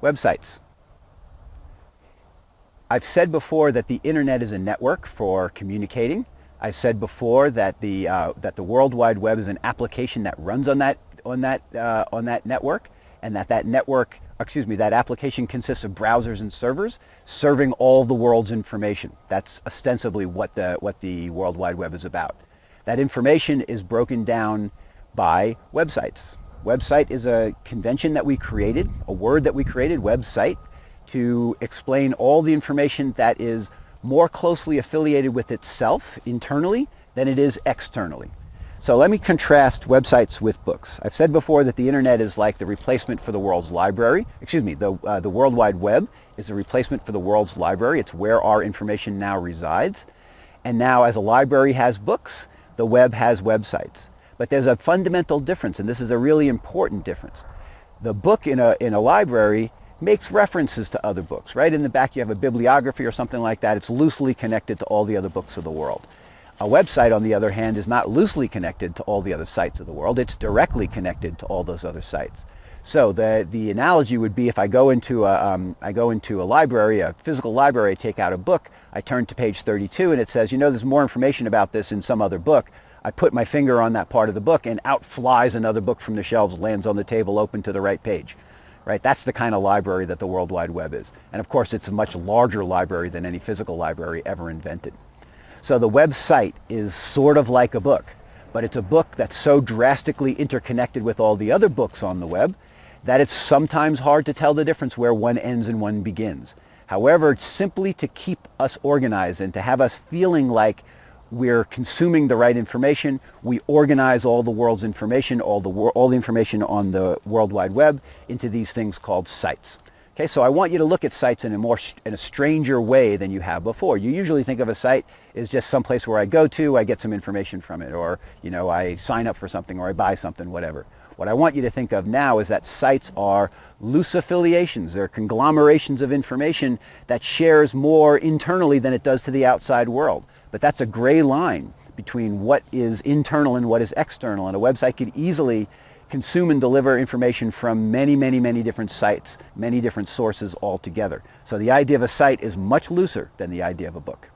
Websites. I've said before that the internet is a network for communicating. I've said before that the World Wide Web is an application that runs on that network, and that that application consists of browsers and servers serving all the world's information. That's ostensibly what the World Wide Web is about. That information is broken down by websites. Website is a convention that we created, a word that we created, website, to explain all the information that is more closely affiliated with itself internally than it is externally. So let me contrast websites with books. I've said before that the internet is like the replacement for the world's library. The World Wide Web is a replacement for the world's library. It's where our information now resides. And now, as a library has books, the web has websites. But there's a fundamental difference, and this is a really important difference. The book in a library makes references to other books. Right in the back you have a bibliography or something like that. It's loosely connected to all the other books of the world. A website, on the other hand, is not loosely connected to all the other sites of the world. It's directly connected to all those other sites. So the analogy would be, if I go into a library, a physical library, I take out a book, I turn to page 32, and it says, there's more information about this in some other book. I put my finger on that part of the book, and out flies another book from the shelves, lands on the table, open to the right page. Right? That's the kind of library that the World Wide Web is. And of course, it's a much larger library than any physical library ever invented. So the website is sort of like a book, but it's a book that's so drastically interconnected with all the other books on the web that it's sometimes hard to tell the difference where one ends and one begins. However, simply to keep us organized and to have us feeling like we're consuming the right information, we organize all the world's information, all the information on the World Wide Web, into these things called sites. Okay, so I want you to look at sites in a stranger way than you have before. You usually think of a site as just some place where I go to, I get some information from it, or I sign up for something, or I buy something, whatever. What I want you to think of now is that sites are loose affiliations. They're conglomerations of information that shares more internally than it does to the outside world. But that's a gray line between what is internal and what is external, and a website could easily consume and deliver information from many, many, many different sites, many different sources altogether. So the idea of a site is much looser than the idea of a book.